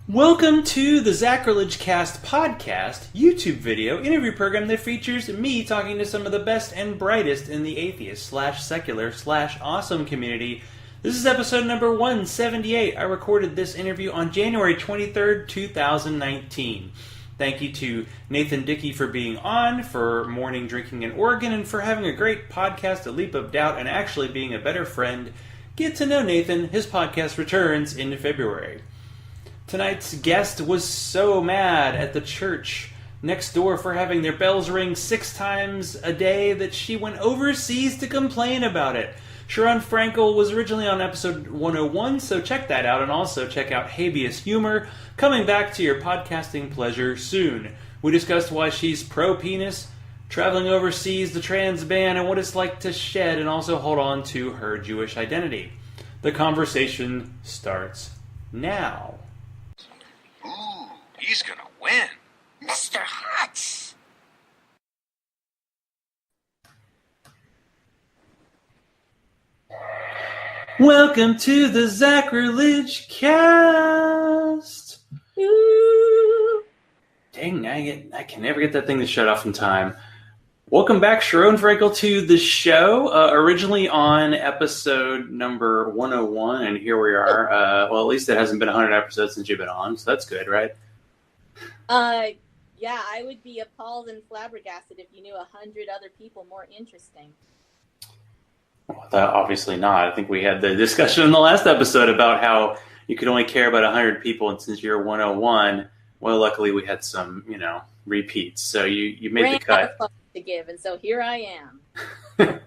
Welcome to the Zachrilege Cast podcast, YouTube video interview program that features me talking to some of the best and brightest in the atheist/secular/awesome community. This is episode number 178. I recorded this interview on January 23rd, 2019. Thank you to Nathan Dickey for being on, for morning drinking in Oregon, and for having a great podcast, A Leap of Doubt, and actually being a better friend. Get to know Nathan. His podcast returns in February. Tonight's guest was so mad at the church next door for having their bells ring 6 times a day that she went overseas to complain about it. Charone Frankel was originally on episode 101, so check that out, and also check out Habeas Humor, coming back to your podcasting pleasure soon. We discussed why she's pro-penis, traveling overseas, the trans ban, and what it's like to shed and also hold on to her Jewish identity. The conversation starts now. He's gonna win. Mr. Hutch. Welcome to the Zachrilege Cast. Ooh. Dang, I can never get that thing to shut off in time. Welcome back, Charone Frankel, to the show. Originally on episode number 101, and here we are. Well, at least it hasn't been 100 episodes since you've been on, so that's good, right? Yeah, I would be appalled and flabbergasted if you knew 100 other people more interesting. Well, obviously not. I think we had the discussion in the last episode about how you could only care about 100 people, and since you're 101, well, luckily we had some, repeats. So you made the cut. To give, and so here I am.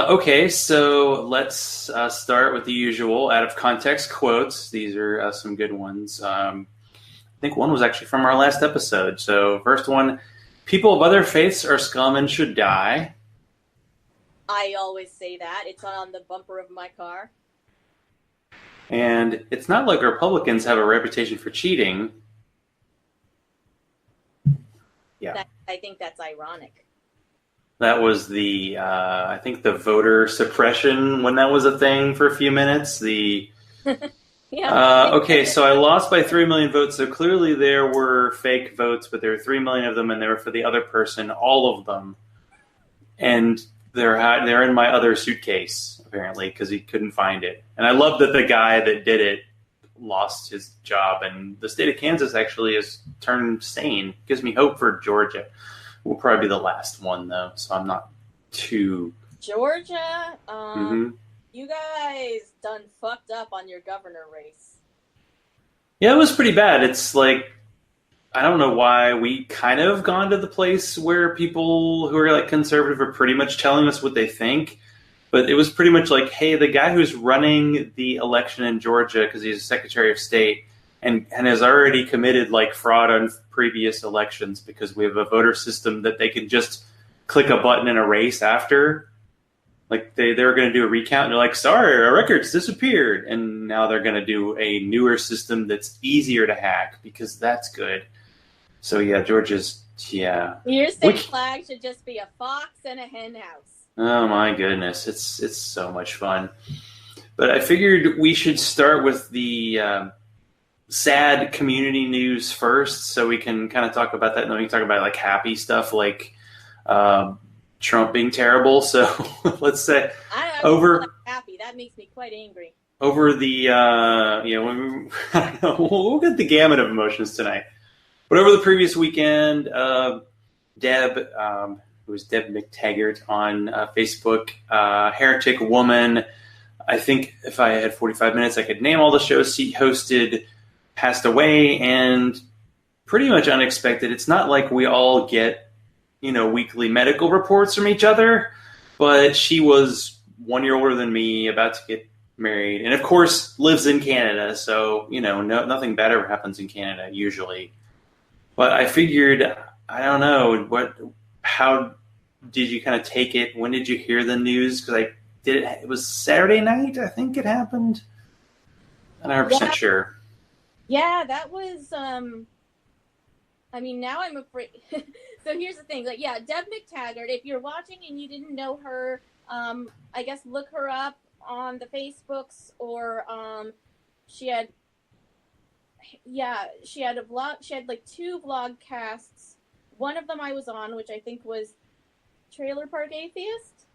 Okay, so let's start with the usual out of context quotes. These are some good ones. I think one was actually from our last episode. So first one, people of other faiths are scum and should die. I always say that. It's on the bumper of my car. And it's not like Republicans have a reputation for cheating. Yeah. I think that's ironic. That was the, I think the voter suppression, when that was a thing for a few minutes. Yeah. Okay, so I lost by 3 million votes, so clearly there were fake votes, but there were 3 million of them, and they were for the other person, all of them. And they're in my other suitcase, apparently, because he couldn't find it. And I love that the guy that did it lost his job, and the state of Kansas actually has turned sane. Gives me hope for Georgia. We'll probably be the last one, though, so I'm not too... Georgia, you guys done fucked up on your governor race. Yeah, it was pretty bad. It's like, I don't know why we kind of gone to the place where people who are like conservative are pretty much telling us what they think. But it was pretty much like, hey, the guy who's running the election in Georgia, because he's a Secretary of State, and has already committed like fraud on previous elections because we have a voter system that they can just click a button and erase after. Like they were going to do a recount, and they're like, sorry, our records disappeared. And now they're going to do a newer system that's easier to hack because that's good. So, yeah, Georgia's, yeah. Your state flag should just be a fox and a hen house. Oh, my goodness. It's so much fun. But I figured we should start with the sad community news first so we can kind of talk about that. And then we can talk about, like, happy stuff like Trump being terrible. So let's say I'm happy. That makes me quite angry. Over the, I don't know, we'll get the gamut of emotions tonight. But over the previous weekend, Deb, who was Deb McTaggart on Facebook, Heretic Woman, I think if I had 45 minutes, I could name all the shows she hosted, passed away, and pretty much unexpected. It's not like we all get, weekly medical reports from each other, but she was 1 year older than me, about to get married, and of course lives in Canada, so, nothing bad ever happens in Canada, usually. But I figured, I don't know, how did you kind of take it? When did you hear the news? Because it was Saturday night, I think it happened. I'm not 100% sure. Yeah, that was, now I'm afraid. So here's the thing. Deb McTaggart, if you're watching and you didn't know her, I guess look her up on the Facebooks, or she had yeah, she had a vlog. She had like 2 vlogcasts. One of them I was on, which I think was Trailer Park Atheist.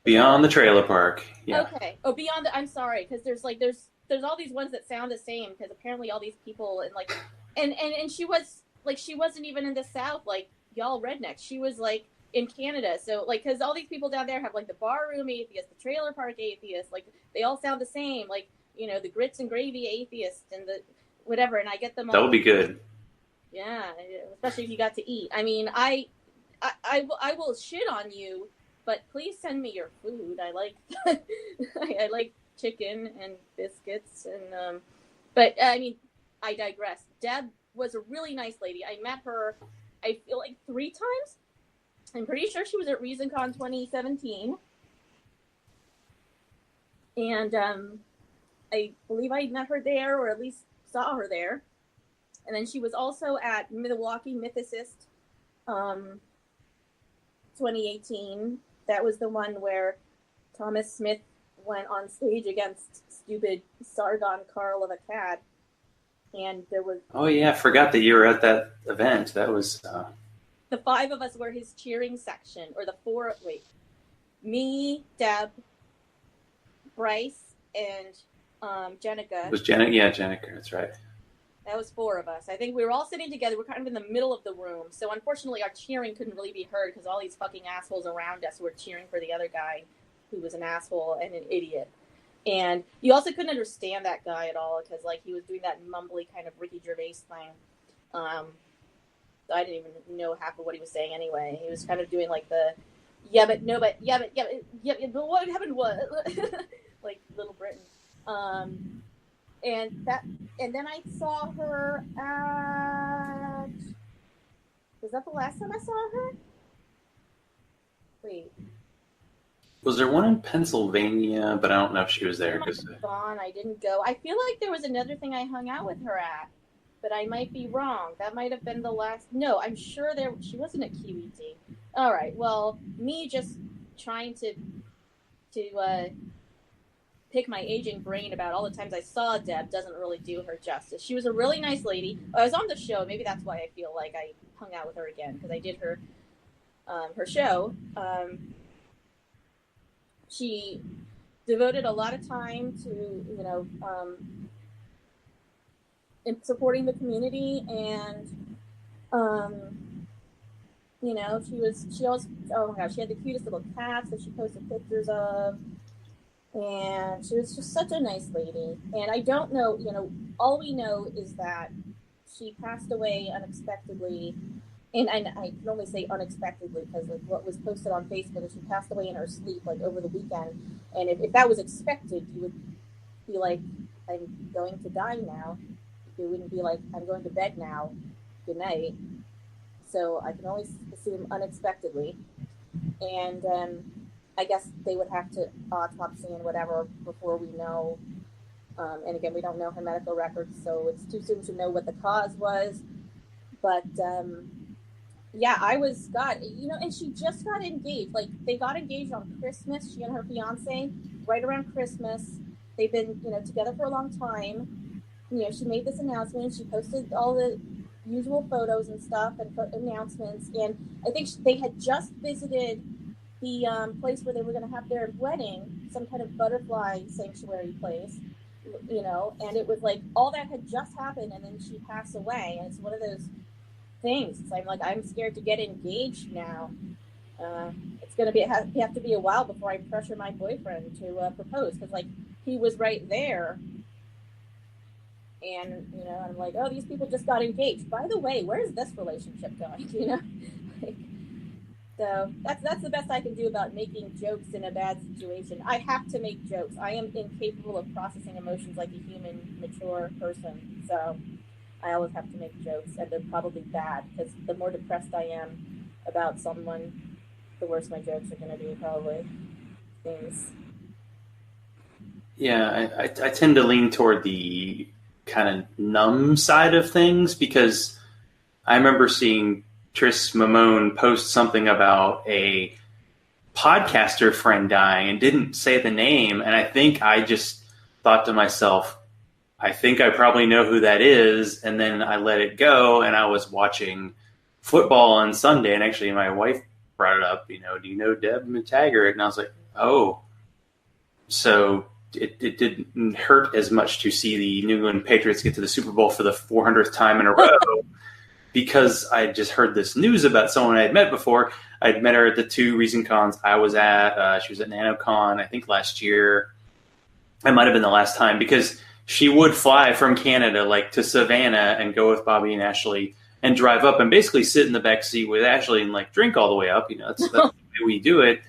Beyond the Trailer Park. Yeah. Okay. Oh, Beyond. I'm sorry, because there's all these ones that sound the same, because apparently all these people and like, and she wasn't even in the South like y'all rednecks. She was like in Canada. So like, because all these people down there have like the barroom atheist, the Trailer Park atheist, like they all sound the same. Like, you know, the grits and gravy atheist and the whatever. And I get them all. That would be good. Yeah, especially if you got to eat. I mean, I will shit on you, but please send me your food. I like I like chicken and biscuits and but I mean, I digress. Deb was a really nice lady. I met her, I feel like 3 times. I'm pretty sure she was at ReasonCon 2017, and I believe I met her there, or at least saw her there. And then she was also at Milwaukee Mythicist 2018. That was the one where Thomas Smith went on stage against stupid Sargon Carl of Akkad. And there was... Oh, yeah, I forgot that you were at that event. That was... The 5 of us were his cheering section, or the 4... Wait. Me, Deb, Bryce, and Jenica. It was Jenica? Yeah, Jenica, that's right. That was 4 of us. I think we were all sitting together. We're kind of in the middle of the room. So unfortunately, our cheering couldn't really be heard because all these fucking assholes around us were cheering for the other guy who was an asshole and an idiot. And you also couldn't understand that guy at all because, like, he was doing that mumbly kind of Ricky Gervais thing. I didn't even know half of what he was saying anyway. He was kind of doing, like, the, yeah, but what happened was, like, Little Britain. And then I saw her at... Was that the last time I saw her? Wait. Was there one in Pennsylvania? But I don't know if she was there. I didn't go. I feel like there was another thing I hung out with her at, but I might be wrong. That might have been the last... No, I'm sure she wasn't at QED. All right, well, me just trying to pick my aging brain about all the times I saw Deb doesn't really do her justice. She was a really nice lady. I was on the show. Maybe that's why I feel like I hung out with her again, because I did her show. She devoted a lot of time to, you know, in supporting the community, and you know, she always, oh my gosh, she had the cutest little cats that she posted pictures of. And she was just such a nice lady. And I don't know, you know, all we know is that she passed away unexpectedly. And I can only say unexpectedly because, like, what was posted on Facebook is she passed away in her sleep, like, over the weekend. And if that was expected, you would be like, I'm going to die now. You wouldn't be like, I'm going to bed now. Good night. So I can only assume unexpectedly. And I guess they would have to autopsy and whatever before we know. And again, we don't know her medical records, so it's too soon to know what the cause was. But yeah, you know, and she just got engaged. Like, they got engaged on Christmas, she and her fiance, right around Christmas. They've been, you know, together for a long time. You know, she made this announcement. She posted all the usual photos and stuff and announcements. And I think they had just visited the place where they were going to have their wedding, some kind of butterfly sanctuary place, you know, and it was like all that had just happened, and then she passed away. And it's one of those things. It's like I'm scared to get engaged now. It's going to have to be a while before I pressure my boyfriend to propose, because, like, he was right there. And, you know, I'm like, oh, these people just got engaged. By the way, where is this relationship going? You know, like, so that's the best I can do about making jokes in a bad situation. I have to make jokes. I am incapable of processing emotions like a human, mature person. So I always have to make jokes, and they're probably bad, because the more depressed I am about someone, the worse my jokes are going to be, probably. Things. Yeah, I tend to lean toward the kind of numb side of things, because I remember seeing Tris Mamone post something about a podcaster friend dying and didn't say the name. And I think I just thought to myself, I think I probably know who that is. And then I let it go, and I was watching football on Sunday, and actually my wife brought it up, do you know Deb McTaggart? And I was like, oh. So it didn't hurt as much to see the New England Patriots get to the Super Bowl for the 400th time in a row because I just heard this news about someone I had met before. I'd met her at the 2 Reason Cons I was at. She was at NanoCon, I think, last year. It might have been the last time because she would fly from Canada, like, to Savannah and go with Bobby and Ashley and drive up and basically sit in the back seat with Ashley and, like, drink all the way up. That's the way we do it.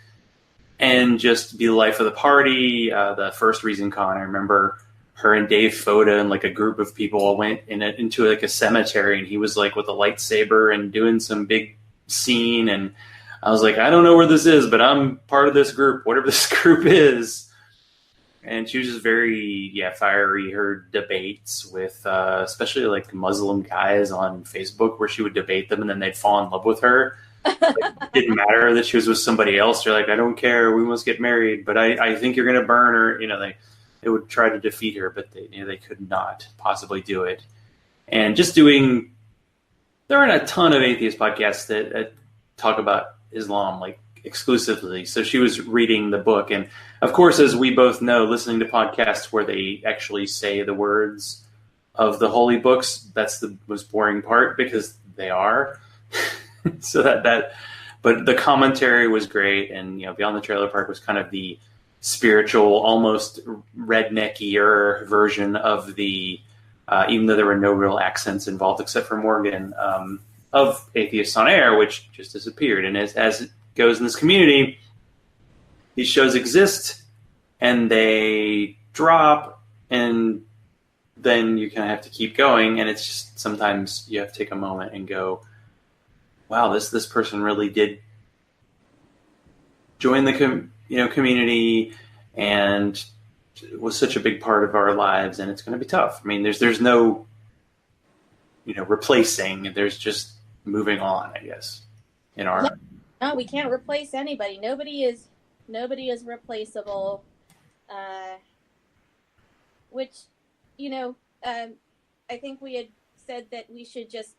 And just be the life of the party. The first Reason Con, I remember her and Dave Foda and like a group of people all went into like a cemetery, and he was like with a lightsaber and doing some big scene. And I was like, I don't know where this is, but I'm part of this group, whatever this group is. And she was just very, fiery. Her debates with, especially like Muslim guys on Facebook, where she would debate them and then they'd fall in love with her. It didn't matter that she was with somebody else. They're like, I don't care. We must get married, but I think you're going to burn her. They would try to defeat her, but they could not possibly do it. And just there aren't a ton of atheist podcasts that talk about Islam like exclusively. So she was reading the book. And of course, as we both know, listening to podcasts where they actually say the words of the holy books, that's the most boring part because they are. So but the commentary was great, and Beyond the Trailer Park was kind of the spiritual, almost redneckier version of the, even though there were no real accents involved except for Morgan, of Atheists on Air, which just disappeared. And as it goes in this community, these shows exist and they drop, and then you kind of have to keep going. And it's just sometimes you have to take a moment and go, wow, this person really did join the community and was such a big part of our lives, and it's going to be tough. I mean, there's no replacing. There's just moving on, I guess. No, we can't replace anybody. Nobody is replaceable. Which, I think we had said that we should just,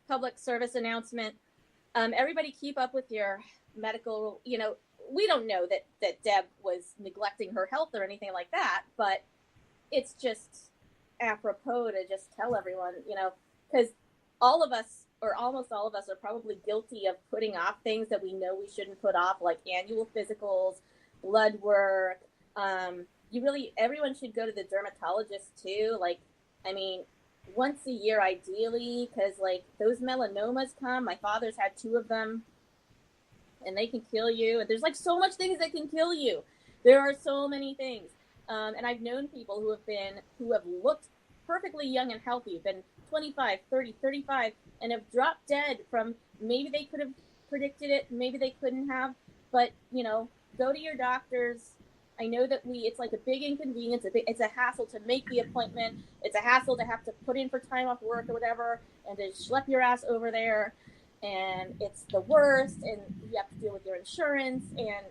public service announcement. Everybody keep up with your medical, we don't know that Deb was neglecting her health or anything like that, but it's just apropos to just tell everyone, because all of us, or almost all of us, are probably guilty of putting off things that we know we shouldn't put off, like annual physicals, blood work. Everyone should go to the dermatologist too. Once a year, ideally, because those melanomas come. My father's had 2 of them, and they can kill you. And there's so much things that can kill you. There are so many things. And I've known people who have looked perfectly young and healthy, been 25, 30, 35, and have dropped dead from, maybe they could have predicted it, maybe they couldn't have, but go to your doctors. I know that it's like a big inconvenience. It's a hassle to make the appointment. It's a hassle to have to put in for time off work or whatever, and to schlep your ass over there. And it's the worst, and you have to deal with your insurance. And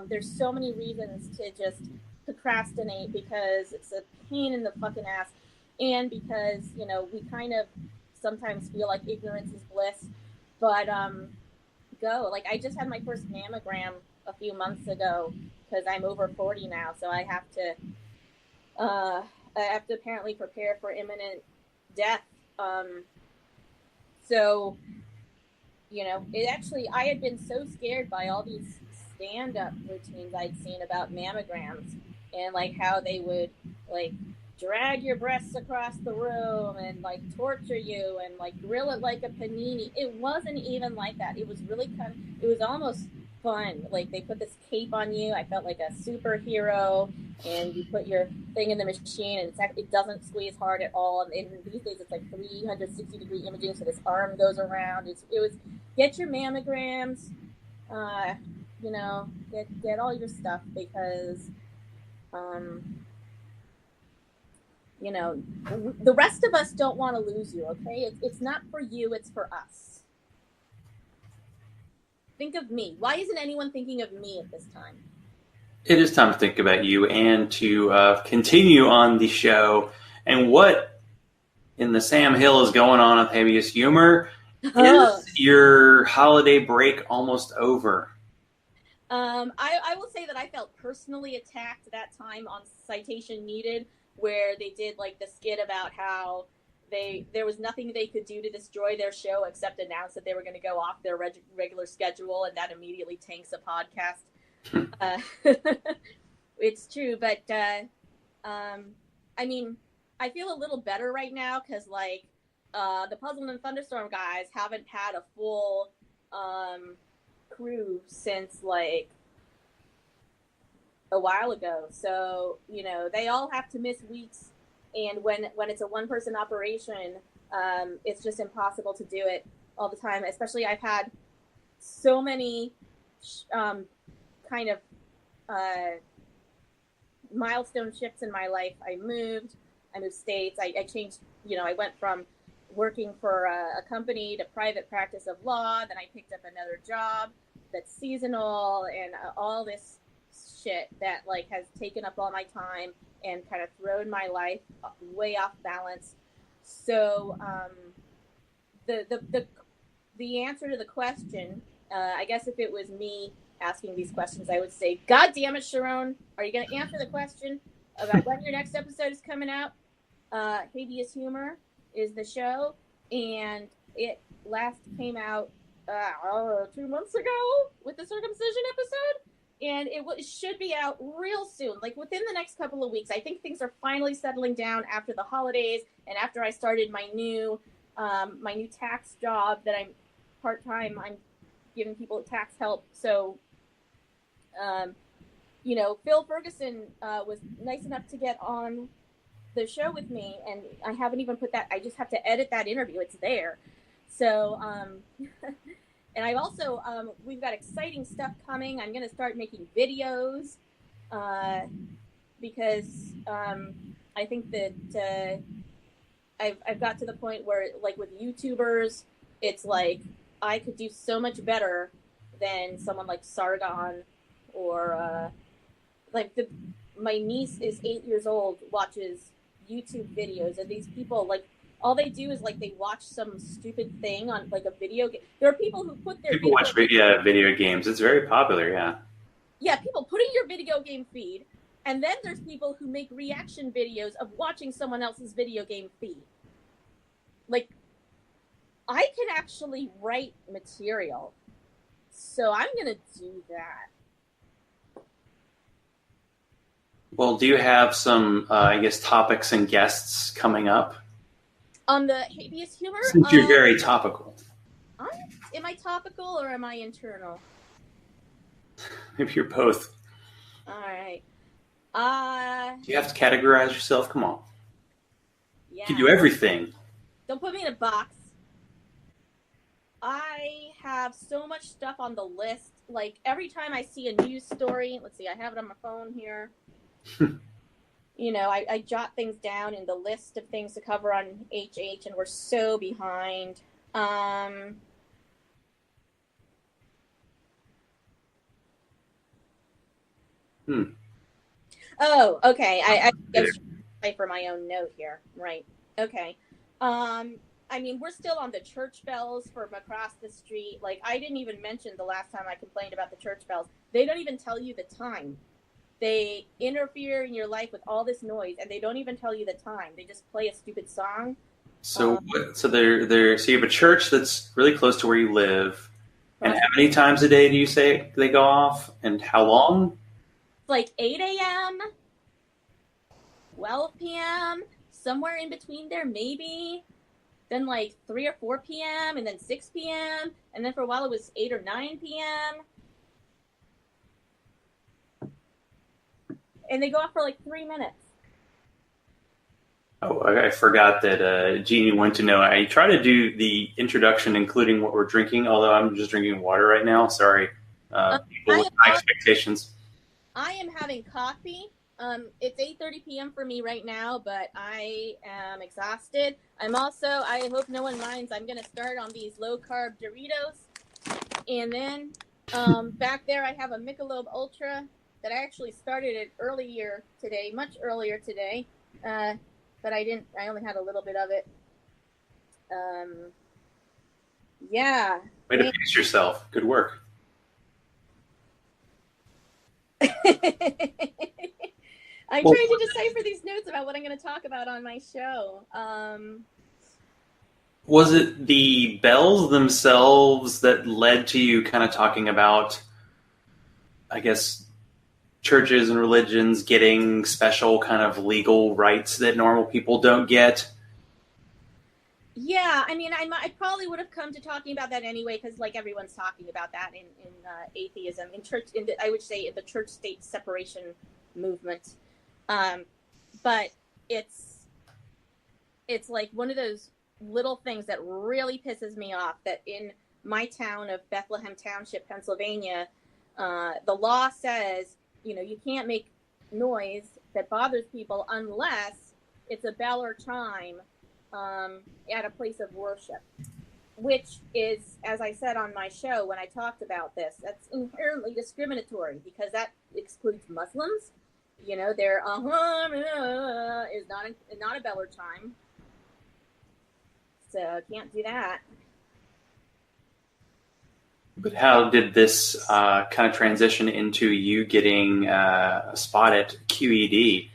there's so many reasons to just procrastinate, because it's a pain in the fucking ass. And because, we kind of sometimes feel like ignorance is bliss. But go. I just had my first mammogram a few months ago, because I'm over 40 now, so I have to apparently prepare for imminent death. So, it actually, I had been so scared by all these stand-up routines I'd seen about mammograms, and how they would drag your breasts across the room and torture you and grill it like a panini. It wasn't even like that. It was really it was almost fun. They put this cape on you. I felt like a superhero, and you put your thing in the machine, and it doesn't squeeze hard at all. And these days it's 360-degree imaging, so this arm goes around. It was get your mammograms, get all your stuff, because the rest of us don't want to lose you. Okay, it's not for you, it's for us. Think of me. Why isn't anyone thinking of me at this time? It is time to think about you and to continue on the show And what in the Sam Hill is going on with Habeas Humor? Is your holiday break almost over? I will say that I felt personally attacked that time on Citation Needed, where they did like the skit about how there was nothing they could do to destroy their show except announce that they were going to go off their regular schedule, and that immediately tanks a podcast. It's true, but I mean, I feel a little better right now because like the Puzzle and Thunderstorm guys haven't had a full crew since like a while ago, so you know they all have to miss weeks, and when it's a one-person operation, it's just impossible to do it all the time. Especially I've had so many kind of milestone shifts in my life. I moved states. I changed, you know, I went from working for a company to private practice of law. Then I picked up another job that's seasonal and all this shit that like has taken up all my time and kind of thrown my life way off balance. So the answer to the question, I guess if it was me asking these questions, I would say, God damn it, Charone, are you going to answer the question about when your next episode is coming out? Habeas Humor is the show, and it last came out 2 months ago with the circumcision episode, and it should be out real soon, like within the next couple of weeks. I think things are finally settling down after the holidays and after I started my new tax job that I'm part-time. I'm giving people tax help. So, you know, Phil Ferguson was nice enough to get on the show with me, and I haven't even put that, I just have to edit that interview. It's there. So, and I also, we've got exciting stuff coming. I'm going to start making videos because I think that I've got to the point where, like with YouTubers, it's like I could do so much better than someone like Sargon or like my niece is 8 years old, watches YouTube videos, and these people, like, all they do is like they watch some stupid thing on like a video game. There are people who put their watch video games. It's very popular. Yeah, people put in your video game feed, and then there's people who make reaction videos of watching someone else's video game feed. Like, I can actually write material, so I'm gonna do that. Well, do you have some, I guess, topics and guests coming up? On the Habeas Humor? Since you're very topical. Am I topical or am I internal? Maybe you're both. All right. You have to categorize yourself. Come on. Yeah. You can do everything. Don't put me in a box. I have so much stuff on the list. Like, every time I see a news story, let's see, I have it on my phone here. You know, I jot things down in the list of things to cover on HH, and we're so behind. Oh, okay. I play for my own note here. Right. Okay. I mean, we're still on the church bells from across the street. Like, I didn't even mention the last time I complained about the church bells. They don't even tell you the time. They interfere in your life with all this noise, and they don't even tell you the time. They just play a stupid song. So so you have a church that's really close to where you live. And how many times a day do you say they go off, and how long? Like 8 a.m., 12 p.m., somewhere in between there, maybe. Then like 3 or 4 p.m., and then 6 p.m., and then for a while it was 8 or 9 p.m., and they go off for like 3 minutes. Oh, I forgot that Jeannie wanted to know. I try to do the introduction, including what we're drinking, although I'm just drinking water right now. Sorry, people with high expectations. I am having coffee. It's 8:30 p.m. for me right now, but I am exhausted. I'm also, I hope no one minds, I'm going to start on these low-carb Doritos. And then back there I have a Michelob Ultra that I actually started it much earlier today. but I only had a little bit of it. Yeah. Way to pace yourself. Good work. I'm trying to decipher these notes about what I'm going to talk about on my show. Was it the bells themselves that led to you kind of talking about, I guess, churches and religions getting special kind of legal rights that normal people don't get? Yeah, I mean, I probably would have come to talking about that anyway, because like everyone's talking about that in atheism, I would say in the church-state separation movement. But it's like one of those little things that really pisses me off, that in my town of Bethlehem Township, Pennsylvania, the law says, you can't make noise that bothers people unless it's a bell or chime at a place of worship, which is, as I said on my show when I talked about this, that's inherently discriminatory, because that excludes Muslims. Their is not a bell or chime, so can't do that. But how did this kind of transition into you getting a spot at QED?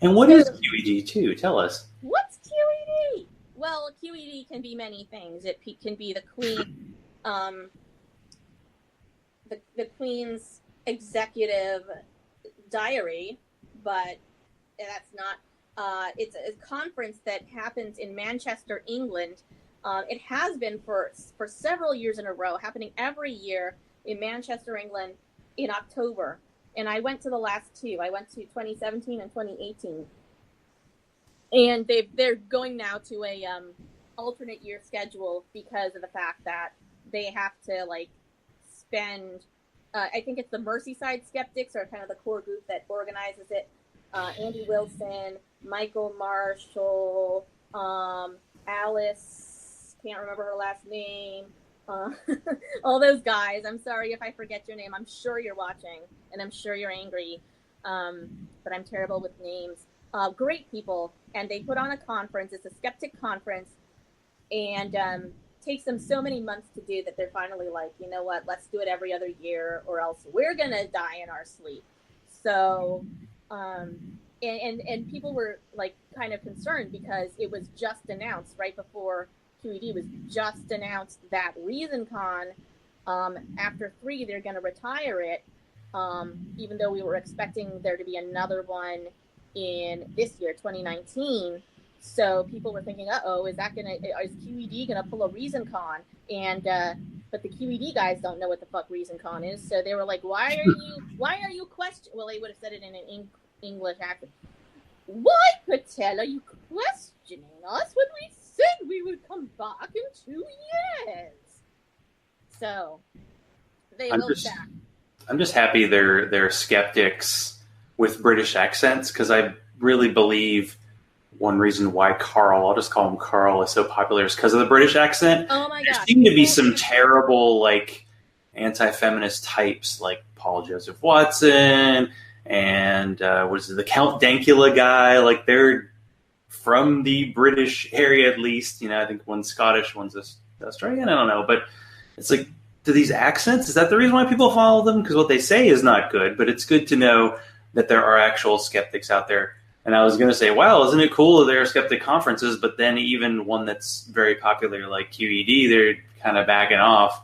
And what is QED too? Tell us. What's QED? Well, QED can be many things. It can be the Queen, the Queen's executive diary, but that's not. It's a conference that happens in Manchester, England. It has been for several years in a row, happening every year in Manchester, England, in October. And I went to the last two. I went to 2017 and 2018. And they're going now to a alternate year schedule because of the fact that they have to spend. I think it's the Merseyside Skeptics are kind of the core group that organizes it. Andy Wilson, Michael Marshall, Alice, can't remember her last name. All those guys. I'm sorry if I forget your name. I'm sure you're watching, and I'm sure you're angry. But I'm terrible with names. Great people, and they put on a conference. It's a skeptic conference, and takes them so many months to do that they're finally like, you know what, let's do it every other year, or else we're gonna die in our sleep. So, and people were kind of concerned because it was just announced right before QED was just announced that ReasonCon, after 3, they're going to retire it, even though we were expecting there to be another one in this year, 2019. So people were thinking, is QED going to pull a ReasonCon? And, but the QED guys don't know what the fuck ReasonCon is. So they were like, why are you questioning? Well, they would have said it in an English accent. Why, Patel, are you questioning us when we said we would come back in 2 years? So they will be back. I'm just happy they're skeptics with British accents, because I really believe one reason why Carl, I'll just call him Carl, is so popular is because of the British accent. Oh my God. There seem to be some terrible anti-feminist types like Paul Joseph Watson and the Count Dankula guy. They're from the British area, at least. I think one's Scottish, one's Australian. I don't know, but it's do these accents, is that the reason why people follow them? Because what they say is not good, but it's good to know that there are actual skeptics out there. And I was going to say, wow, isn't it cool that there are skeptic conferences? But then even one that's very popular like QED, they're kind of backing off.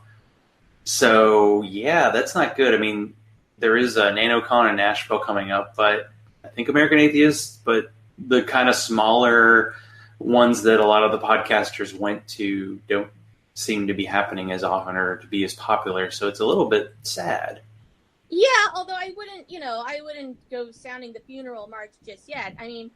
So yeah, that's not good. I mean, there is a NanoCon in Nashville coming up, but I think American Atheists, but the kind of smaller ones that a lot of the podcasters went to don't seem to be happening as often or to be as popular. So it's a little bit sad. Yeah, although I wouldn't go sounding the funeral march just yet. I mean,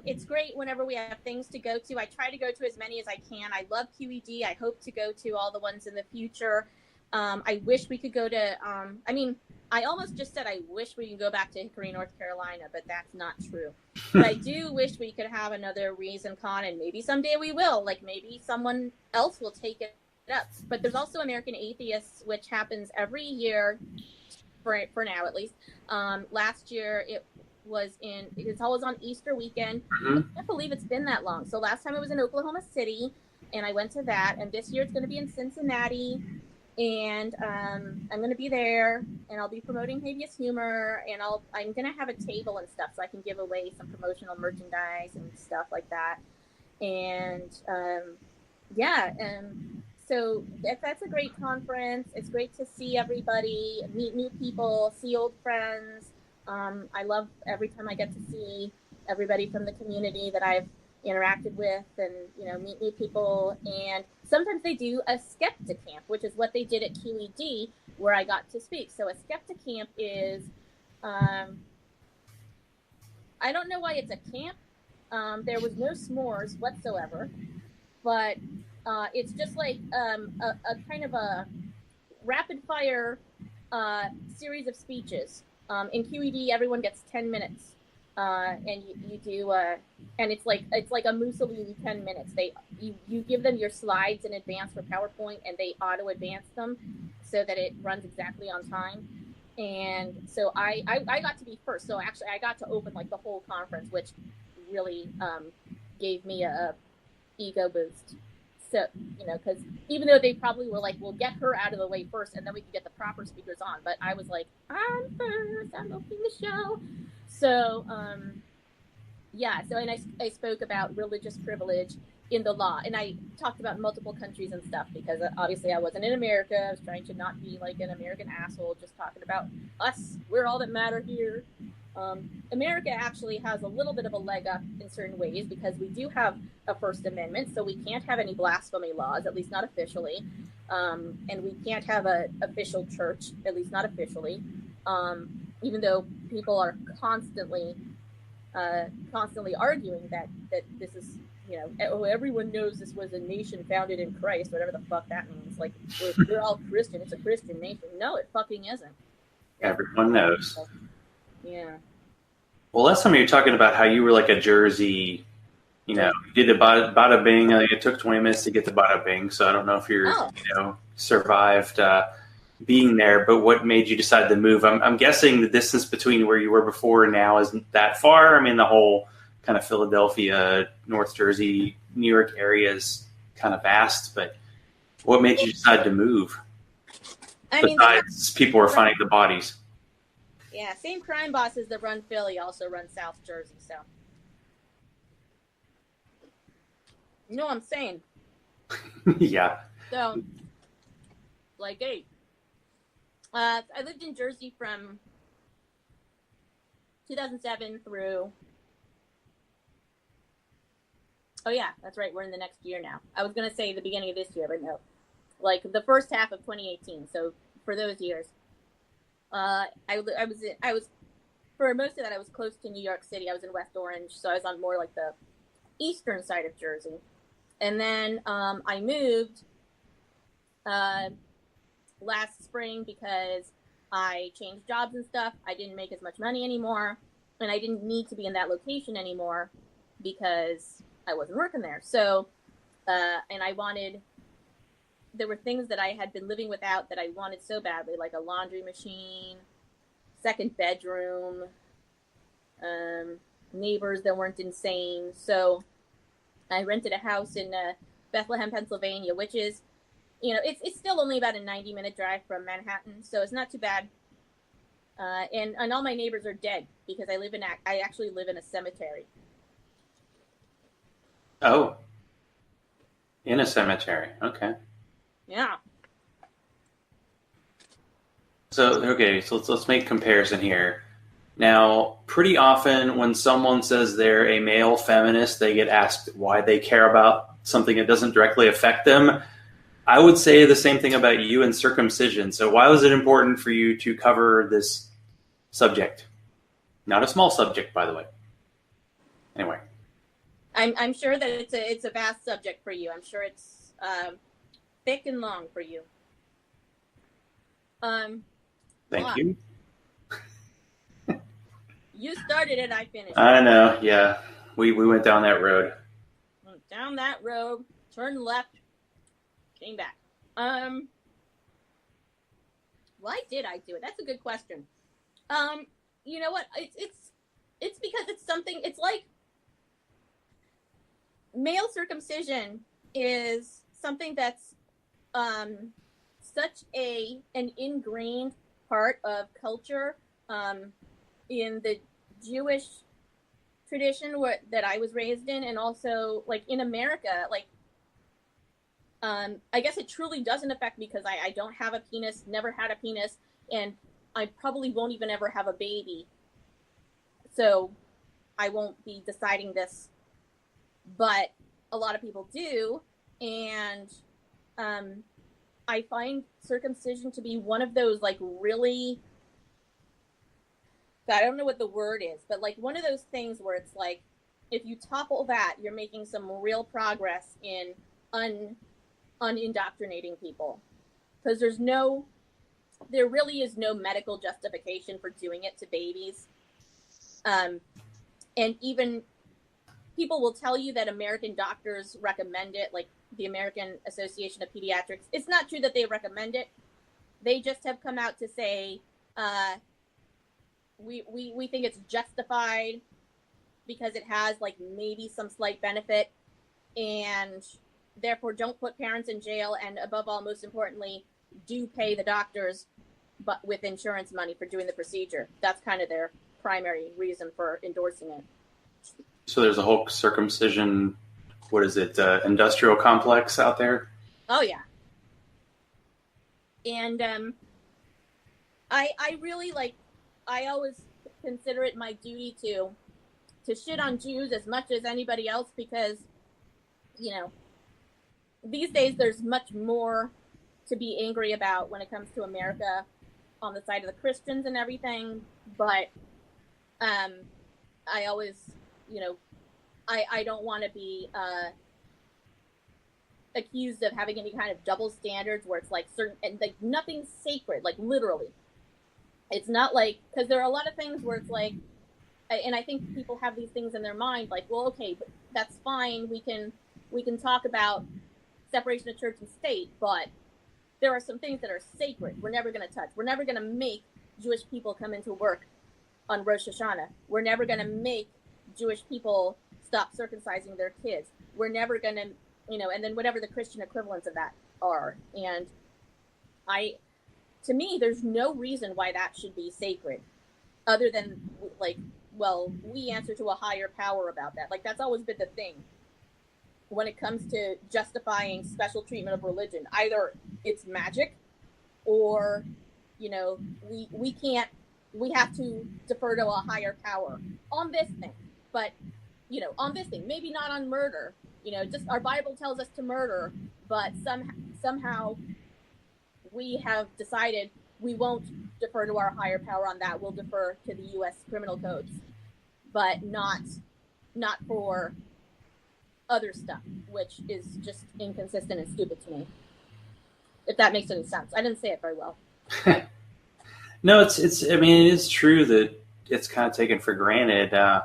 it's great whenever we have things to go to. I try to go to as many as I can. I love QED. I hope to go to all the ones in the future. I wish we could go to, I almost just said I wish we could go back to Hickory, North Carolina, but that's not true. But I do wish we could have another ReasonCon, and maybe someday we will. Maybe someone else will take it up. But there's also American Atheists, which happens every year, for now at least. Last year, it's always on Easter weekend. Mm-hmm. I can't believe it's been that long. So last time it was in Oklahoma City, and I went to that. And this year it's going to be in Cincinnati. And I'm going to be there, and I'll be promoting Habeas Humor, and I'm going to have a table and stuff so I can give away some promotional merchandise and stuff like that. And so that's a great conference. It's great to see everybody, meet new people, see old friends. I love every time I get to see everybody from the community that I've interacted with, and meet new people. And sometimes they do a skeptic camp, which is what they did at QED, where I got to speak. So a skeptic camp is I don't know why it's a camp. There was no s'mores whatsoever, but it's just like a kind of a rapid fire series of speeches. In QED, everyone gets 10 minutes. And you do, and it's like a Mussolini 10 minutes. You give them your slides in advance for PowerPoint, and they auto advance them so that it runs exactly on time. And so I got to be first. So actually, I got to open like the whole conference, which really gave me a ego boost. So because even though they probably were like, we'll get her out of the way first, and then we can get the proper speakers on. But I was like, I'm first. I'm opening the show. So, so, and I spoke about religious privilege in the law, and I talked about multiple countries and stuff, because obviously I wasn't in America. I was trying to not be like an American asshole, just talking about us. We're all that matter here. America actually has a little bit of a leg up in certain ways, because we do have a First Amendment, so we can't have any blasphemy laws, at least not officially. And we can't have an official church, at least not officially. Even though people are constantly arguing that this is, everyone knows this was a nation founded in Christ, whatever the fuck that means. Like, we're all Christian. It's a Christian nation. No, it fucking isn't. Everyone knows. Yeah. Well, last time you were talking about how you were like a Jersey, you did the bada bing. It took 20 minutes to get to bada bing, so I don't know if you're, survived being there, but what made you decide to move? I'm guessing the distance between where you were before and now isn't that far. I mean, the whole kind of Philadelphia, North Jersey, New York area is kind of vast, but what made you decide to move? Besides, people were finding the bodies. Yeah, same crime bosses that run Philly also run South Jersey, so. You know what I'm saying? Yeah. So, like, hey. I lived in Jersey from 2007 through... Oh, yeah, that's right. We're in the next year now. I was going to say the beginning of this year, but no. Like, the first half of 2018. So, for those years. I was for most of that, I was close to New York City. I was in West Orange, so I was on more like the eastern side of Jersey. And then I moved last spring because I changed jobs and stuff. I didn't make as much money anymore, and I didn't need to be in that location anymore because I wasn't working there. So, and there were things that I had been living without that I wanted so badly, like a laundry machine, second bedroom, neighbors that weren't insane. So I rented a house in Bethlehem, Pennsylvania, which is, it's still only about a 90-minute drive from Manhattan, so it's not too bad. And all my neighbors are dead because I actually live in a cemetery. Oh, in a cemetery. Okay. Yeah. So let's make a comparison here. Now, pretty often when someone says they're a male feminist, they get asked why they care about something that doesn't directly affect them. I would say the same thing about you and circumcision. So why was it important for you to cover this subject? Not a small subject, by the way. Anyway. I'm sure that it's a vast subject for you. I'm sure it's thick and long for you. Thank you. You started it, I finished it. I know, yeah. We went down that road. Went down that road, turned left, came back. Why did I do it? That's a good question. You know what? It's it's because it's something, it's like male circumcision is something that's such an ingrained part of culture in the Jewish tradition that I was raised in, and also like in America, like I guess it truly doesn't affect me because I don't have a penis, never had a penis, and I probably won't even ever have a baby, so I won't be deciding this, but a lot of people do, and I find circumcision to be one of those like really, I don't know what the word is, but like one of those things where it's like, if you topple that, you're making some real progress in unindoctrinating people. Because there really is no medical justification for doing it to babies. And even people will tell you that American doctors recommend it, like the American Association of Pediatrics. It's not true that they recommend it. They just have come out to say, we think it's justified because it has like maybe some slight benefit, and therefore don't put parents in jail, and above all, most importantly, do pay the doctors but with insurance money for doing the procedure. That's kind of their primary reason for endorsing it. So there's a whole circumcision, what is it, industrial complex out there? Oh yeah. And I really like, I always consider it my duty to shit on Jews as much as anybody else, because, you know, these days there's much more to be angry about when it comes to America on the side of the Christians and everything. But I always, you know, I don't want to be accused of having any kind of double standards where it's like certain, and like nothing's sacred, like literally. It's not like, because there are a lot of things where it's like, and I think people have these things in their mind, like, well, okay, but that's fine. We can talk about separation of church and state, but there are some things that are sacred. We're never going to touch. We're never going to make Jewish people come into work on Rosh Hashanah. We're never going to make Jewish people stop circumcising their kids. We're never going to, you know, and then whatever the Christian equivalents of that are. And to me, there's no reason why that should be sacred, other than like, well, we answer to a higher power about that. Like, that's always been the thing when it comes to justifying special treatment of religion. Either it's magic, or, you know, we have to defer to a higher power on this thing. But, you know, on this thing, maybe not on murder. You know, just our Bible tells us to murder, but somehow we have decided we won't defer to our higher power on that. We'll defer to the U.S. criminal codes, but not for other stuff, which is just inconsistent and stupid to me. If that makes any sense. I didn't say it very well. No, it's. I mean, it is true that it's kind of taken for granted. I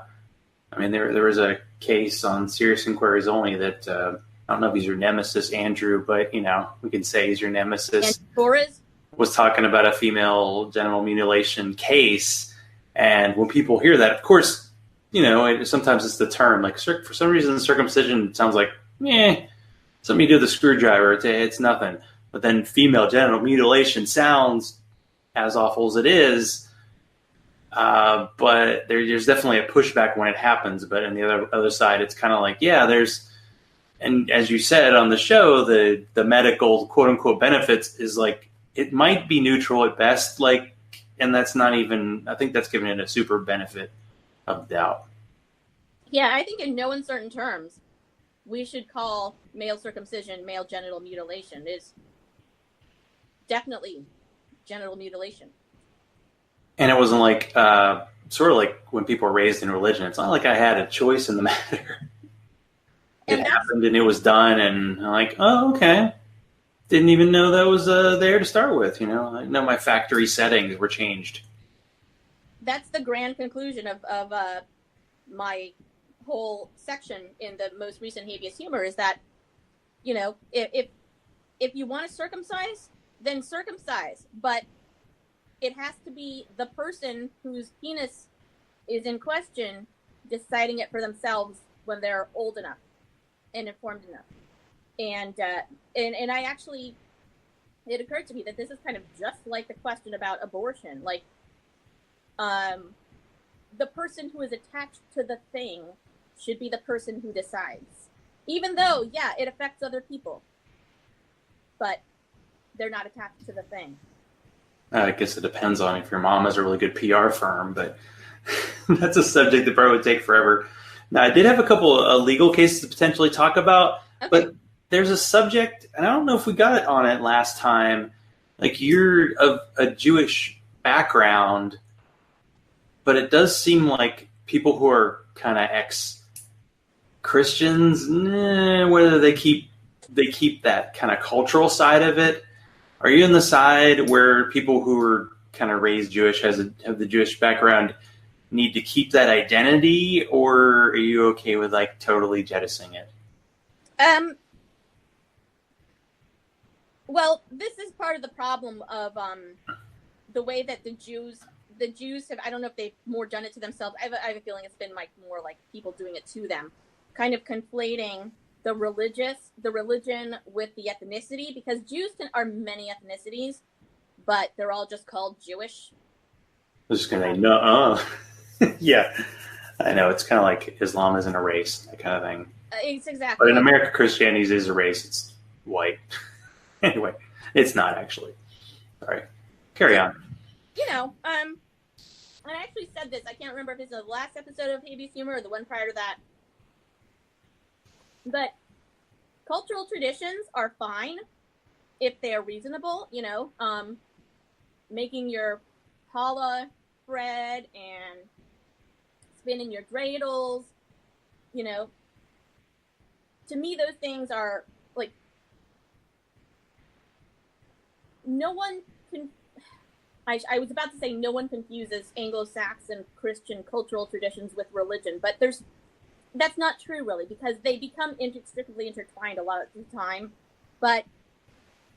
mean, there was a case on Serious Inquiries Only that I don't know if he's your nemesis, Andrew, but you know, we can say he's your nemesis. And Torres was talking about a female genital mutilation case, and when people hear that, of course, you know, sometimes it's the term. Like, for some reason, circumcision sounds like, something you do with a screwdriver. It's nothing. But then female genital mutilation sounds as awful as it is. But there's definitely a pushback when it happens. But on the other side, it's kind of like, and as you said on the show, the medical quote unquote benefits is like, it might be neutral at best, like, and that's not even, I think that's giving it a super benefit of doubt. Yeah, I think in no uncertain terms, we should call male circumcision male genital mutilation. It is definitely genital mutilation. And it wasn't like, sort of like when people are raised in religion, it's not like I had a choice in the matter. It happened and it was done, and I'm like, oh, okay. Didn't even know that was there to start with, you know. I know my factory settings were changed. That's the grand conclusion of my whole section in the most recent Habeas Humor, is that, you know, if you want to circumcise, then circumcise, but it has to be the person whose penis is in question deciding it for themselves when they're old enough and informed enough. And I actually, it occurred to me that this is kind of just like the question about abortion. Like, the person who is attached to the thing should be the person who decides. Even though, yeah, it affects other people. But they're not attached to the thing. I guess it depends on if your mom has a really good PR firm, but that's a subject that probably would take forever. Now, I did have a couple of legal cases to potentially talk about, but there's a subject, and I don't know if we got it on it last time. Like, you're of a Jewish background, but it does seem like people who are kind of ex-Christians, whether they keep that kind of cultural side of it. Are you on the side where people who are kind of raised Jewish, have the Jewish background, need to keep that identity, or are you okay with like totally jettisoning it? Well, this is part of the problem of the way that the Jews have, I don't know if they've more done it to themselves. I have a feeling it's been like more like people doing it to them, kind of conflating the religion with the ethnicity, because Jews are many ethnicities, but they're all just called Jewish. I was just going to say, no. Yeah, I know. It's kind of like Islam isn't a race, that kind of thing. It's exactly. But in America, Christianity is a race. It's white. Anyway, it's not actually. Sorry. Carry on. You know, and I actually said this. I can't remember if it's the last episode of Habeas Humor or the one prior to that. But cultural traditions are fine if they are reasonable. You know, making your challah bread and spinning your dreidels. You know, to me, those things are like, no one can. I was about to say no one confuses Anglo-Saxon Christian cultural traditions with religion, but that's not true, really, because they become inextricably intertwined a lot of the time. But,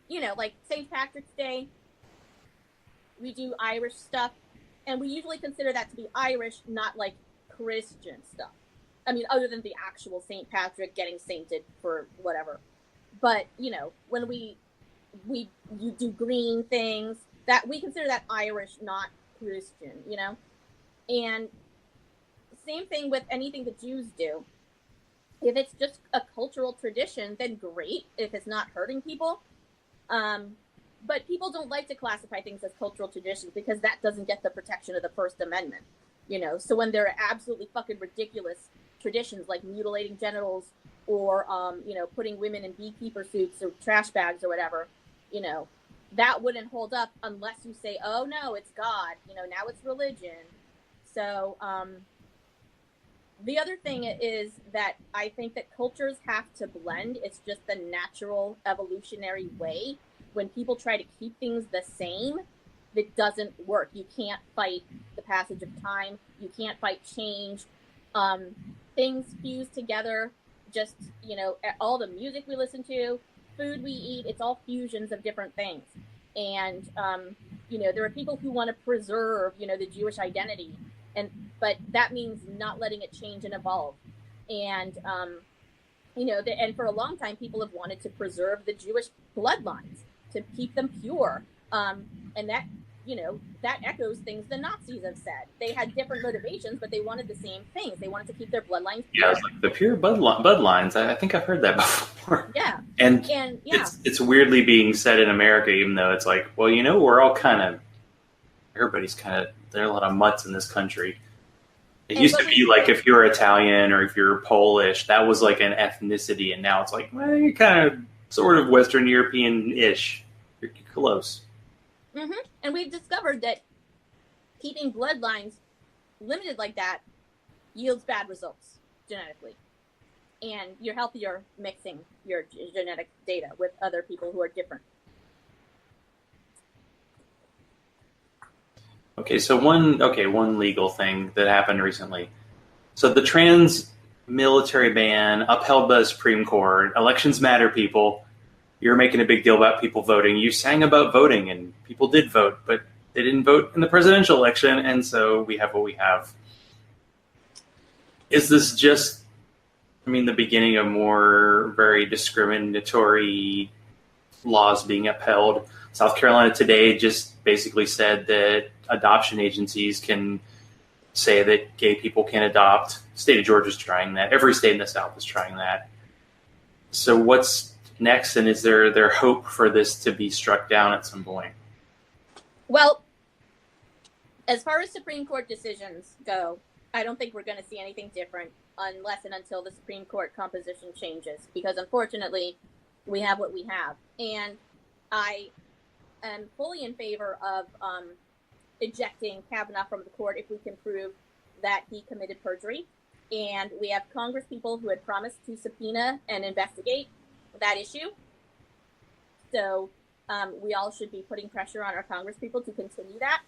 you know, like St. Patrick's Day, we do Irish stuff, and we usually consider that to be Irish, not like Christian stuff. I mean, other than the actual St. Patrick getting sainted for whatever. But, you know, when you do green things, that we consider that Irish, not Christian, you know? And same thing with anything the Jews do. If it's just a cultural tradition, then great, if it's not hurting people. But people don't like to classify things as cultural traditions because that doesn't get the protection of the First Amendment, you know? So when there are absolutely fucking ridiculous traditions like mutilating genitals or, you know, putting women in beekeeper suits or trash bags or whatever, you know, that wouldn't hold up unless you say, oh, no, it's God. You know, now it's religion. So the other thing is that I think that cultures have to blend. It's just the natural evolutionary way. When people try to keep things the same, it doesn't work. You can't fight the passage of time. You can't fight change. Things fuse together. Just, you know, all the music we listen to, food we eat, it's all fusions of different things. And, you know, there are people who want to preserve, you know, the Jewish identity, but that means not letting it change and evolve. And, you know, and for a long time, people have wanted to preserve the Jewish bloodlines, to keep them pure. And that, you know, that echoes things the Nazis have said. They had different motivations, but they wanted the same things. They wanted to keep their bloodlines pure. Yeah, it's like the pure bloodlines. I think I've heard that before. Yeah. And yeah. It's weirdly being said in America, even though it's like, well, you know, we're all everybody's there are a lot of mutts in this country. It used to be like if you're Italian or if you're Polish, that was like an ethnicity. And now it's like, well, you're kind of sort of Western European-ish. You're close. Mm-hmm. And we've discovered that keeping bloodlines limited like that yields bad results genetically. And you're healthier mixing your genetic data with other people who are different. Okay, so one legal thing that happened recently. So the trans military ban upheld by the Supreme Court. Elections matter, people. You're making a big deal about people voting. You sang about voting, and people did vote, but they didn't vote in the presidential election, and so we have what we have. is this just, the beginning of more very discriminatory laws being upheld? South Carolina today just basically said that adoption agencies can say that gay people can adopt. State of Georgia is trying that. Every state in the South is trying that. So what's next, and is there hope for this to be struck down at some point? Well, as far as Supreme Court decisions go, I don't think we're going to see anything different unless and until the Supreme Court composition changes, because unfortunately we have what we have. And I am fully in favor of ejecting Kavanaugh from the court if we can prove that he committed perjury. And we have Congress people who had promised to subpoena and investigate that issue. So we all should be putting pressure on our Congress people to continue that.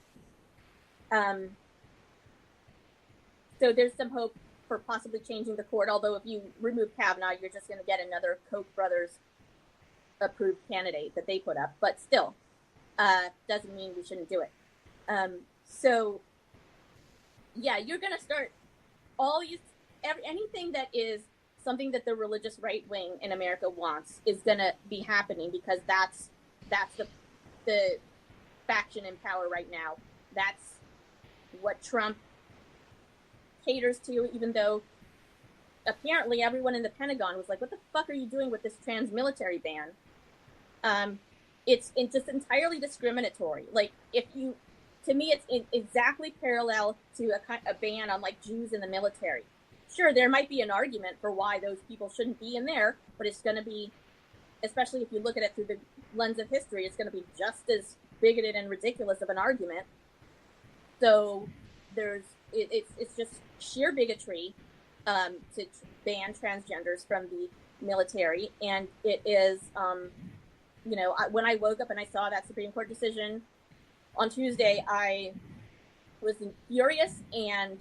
So there's some hope for possibly changing the court, although if you remove Kavanaugh, you're just going to get another Koch brothers approved candidate that they put up. But still, doesn't mean we shouldn't do it. So, yeah, you're going to start anything that is something that the religious right wing in America wants is going to be happening, because that's the faction in power right now. That's what Trump caters to, even though apparently everyone in the Pentagon was like, what the fuck are you doing with this trans military ban? It's just entirely discriminatory. Like, to me, it's exactly parallel to a ban on like Jews in the military. Sure, there might be an argument for why those people shouldn't be in there, but it's going to be, especially if you look at it through the lens of history, it's going to be just as bigoted and ridiculous of an argument. So it's just sheer bigotry to ban transgenders from the military. And it is, when I woke up and I saw that Supreme Court decision on Tuesday, I was furious, and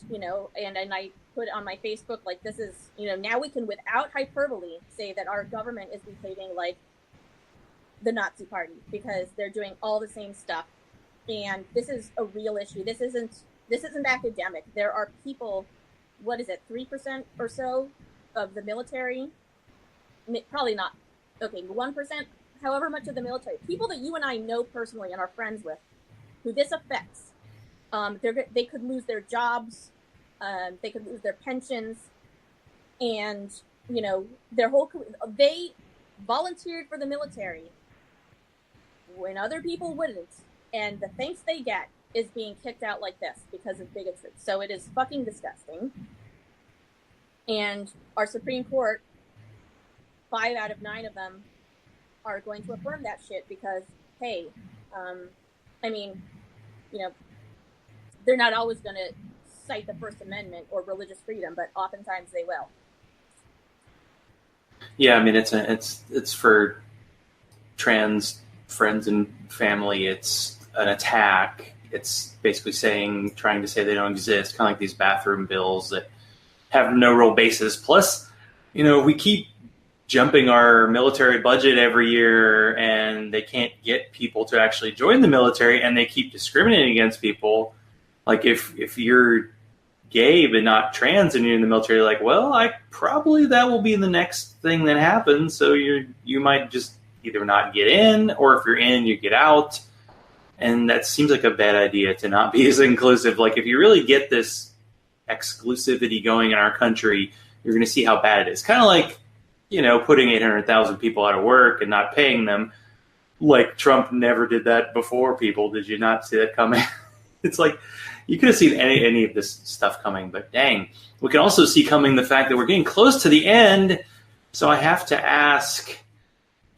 I put on my Facebook, like, this is, now we can, without hyperbole, say that our government is behaving like the Nazi Party, because they're doing all the same stuff. And this is a real issue. This isn't academic. There are people, 3% or so of the military, probably not, 1%, however much of the military, people that you and I know personally and are friends with, who this affects. They could lose their jobs, they could lose their pensions, and their whole career. They volunteered for the military when other people wouldn't, and the thanks they get is being kicked out like this because of bigotry. So it is fucking disgusting. And our Supreme Court, 5 out of 9 of them are going to affirm that shit because, hey, they're not always going to cite the First Amendment or religious freedom, but oftentimes they will. Yeah, it's for trans friends and family. It's an attack. It's basically trying to say they don't exist, kind of like these bathroom bills that have no real basis. Plus, we keep jumping our military budget every year, and they can't get people to actually join the military, and they keep discriminating against people. Like, if you're gay but not trans and you're in the military, like, well, that will be the next thing that happens. So you might just either not get in, or if you're in, you get out. And that seems like a bad idea, to not be as inclusive. Like, if you really get this exclusivity going in our country, you're going to see how bad it is. Kind of like, putting 800,000 people out of work and not paying them. Like, Trump never did that before, people. Did you not see that coming? It's like, you could have seen any of this stuff coming, but dang. We can also see coming the fact that we're getting close to the end. So I have to ask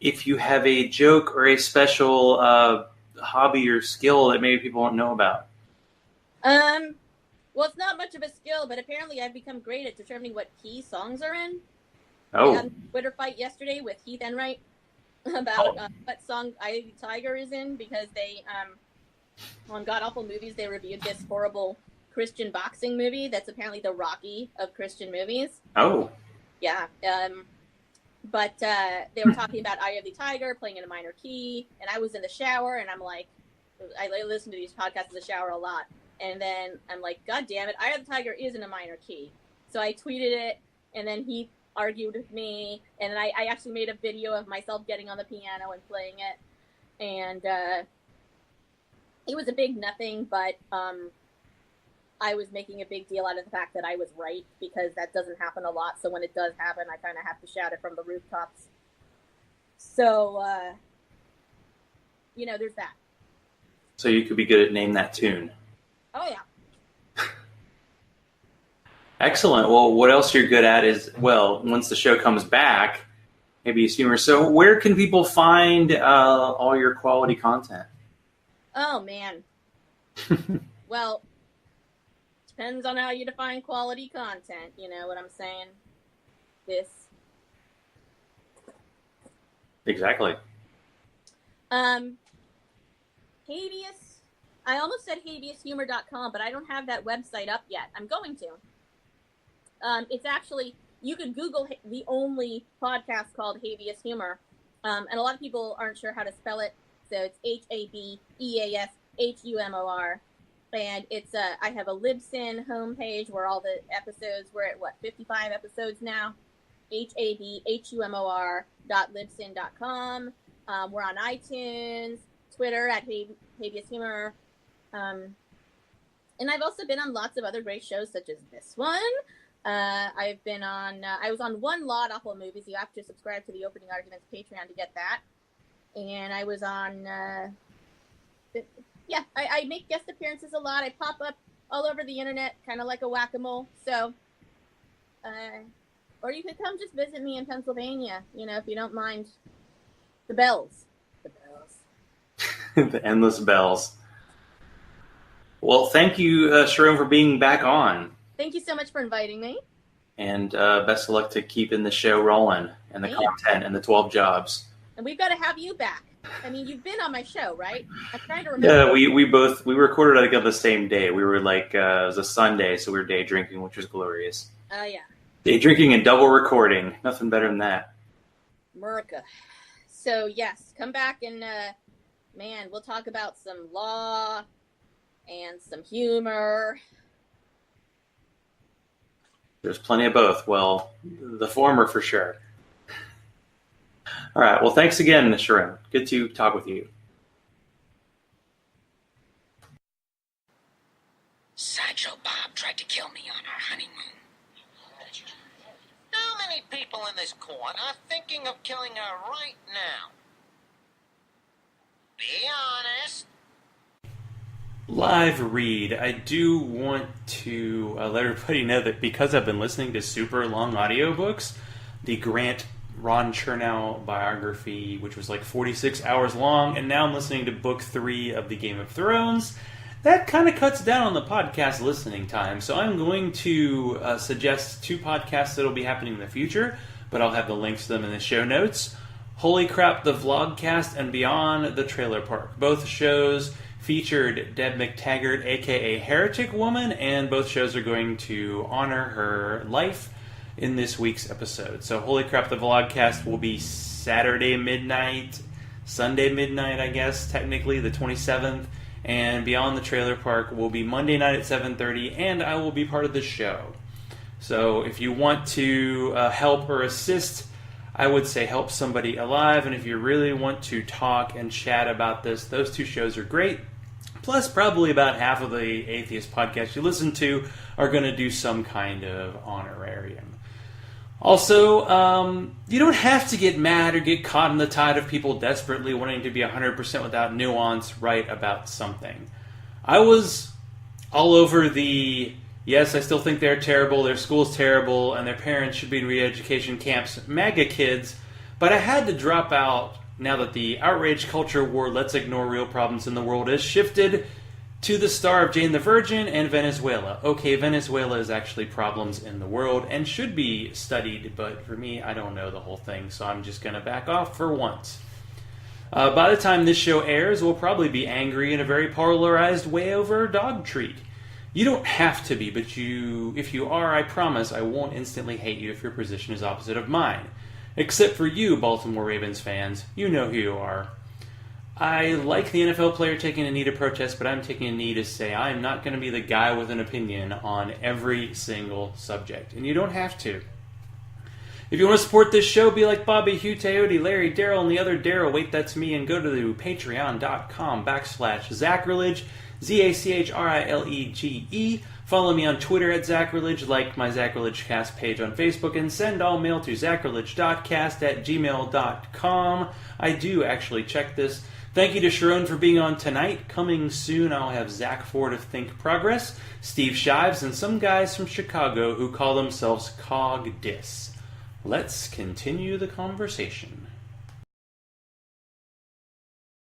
if you have a joke or a special hobby or skill that maybe people don't know about. Well, it's not much of a skill, but apparently I've become great at determining what key songs are in. Oh. I had a Twitter fight yesterday with Heath Enright about what song Eye of the Tiger is in, because they, on God Awful Movies, they reviewed this horrible Christian boxing movie that's apparently the Rocky of Christian movies. Oh. Yeah. But they were talking about Eye of the Tiger, playing in a minor key, and I was in the shower, and I'm like, I listen to these podcasts in the shower a lot, and then I'm like, God damn it, Eye of the Tiger is in a minor key. So I tweeted it, and then he argued with me, and then I actually made a video of myself getting on the piano and playing it, and it was a big nothing, but I was making a big deal out of the fact that I was right, because that doesn't happen a lot. So when it does happen, I kind of have to shout it from the rooftops. So, there's that. So you could be good at Name That Tune. Oh, yeah. Excellent. Well, what else you're good at is, well, once the show comes back, Habeas Humor. So where can people find all your quality content? Oh, man. Well, depends on how you define quality content. You know what I'm saying? Exactly. Habeas. I almost said habeashumor.com, but I don't have that website up yet. I'm going to. It's actually, you can Google the only podcast called Habeas Humor, and a lot of people aren't sure how to spell it, so it's HABEASHUMOR, and it's I have a Libsyn homepage where all the episodes, we're at 55 episodes now, HABEHUMOR.libsyn.com. We're on iTunes, Twitter at Habeas Humor, and I've also been on lots of other great shows such as this one. I've been on, I was on One Lot Awful Movies. You have to subscribe to the Opening Arguments Patreon to get that. And I was on, I make guest appearances a lot. I pop up all over the internet, kind of like a whack-a-mole. So, or you could come just visit me in Pennsylvania, if you don't mind the bells. The bells. The endless bells. Well, thank you, Charone, for being back on. Thank you so much for inviting me. And best of luck to keeping the show rolling and the content and the 12 jobs. And we've got to have you back. I mean, you've been on my show, right? I'm trying to remember. Yeah, we recorded, I think, on the same day. We were it was a Sunday, so we were day drinking, which was glorious. Oh, yeah. Day drinking and double recording. Nothing better than that. America. So, yes, come back and, we'll talk about some law and some humor. There's plenty of both. Well, the former for sure. All right. Well, thanks again, Charone. Good to talk with you. Sideshow Bob tried to kill me on our honeymoon. How many people in this court are thinking of killing her right now? Be honest. Live read. I do want to let everybody know that because I've been listening to super long audiobooks, the Grant Ron Chernow biography, which was 46 hours long, and now I'm listening to book 3 of the Game of Thrones, that kind of cuts down on the podcast listening time. So I'm going to suggest 2 podcasts that will be happening in the future, but I'll have the links to them in the show notes. Holy Crap the VlogCast and Beyond the Trailer Park. Both shows featured Deb McTaggart, a.k.a. Heretic Woman, and both shows are going to honor her life in this week's episode. So Holy Crap the VlogCast will be Saturday midnight, Sunday midnight, I guess, technically, the 27th, and Beyond the Trailer Park will be Monday night at 7:30, and I will be part of the show. So if you want to help or assist, I would say help somebody alive, and if you really want to talk and chat about this, those 2 shows are great. Plus, probably about half of the atheist podcasts you listen to are going to do some kind of honorarium. Also, you don't have to get mad or get caught in the tide of people desperately wanting to be 100% without nuance right about something. I was all over the, yes, I still think they're terrible, their school's terrible, and their parents should be in re-education camps, MAGA kids, but I had to drop out now that the outrage culture war, let's ignore real problems in the world, has shifted to the star of Jane the Virgin and Venezuela. Okay, Venezuela is actually problems in the world and should be studied, but for me, I don't know the whole thing, so I'm just going to back off for once. By the time this show airs, we'll probably be angry in a very polarized way over a dog treat. You don't have to be, but if you are, I promise I won't instantly hate you if your position is opposite of mine. Except for you, Baltimore Ravens fans. You know who you are. I like the NFL player taking a knee to protest, but I'm taking a knee to say I'm not going to be the guy with an opinion on every single subject. And you don't have to. If you want to support this show, be like Bobby, Hugh, Teody, Larry, Daryl, and the other Daryl. Wait, that's me. And go to patreon.com/Zachrilege, ZACHRILEGE. Follow me on Twitter at Zachrilege, like my Zacrilegecast page on Facebook, and send all mail to zacrilege.cast@gmail.com. I do actually check this. Thank you to Charone for being on tonight. Coming soon, I'll have Zach Ford of Think Progress, Steve Shives, and some guys from Chicago who call themselves Cog Dis. Let's continue the conversation.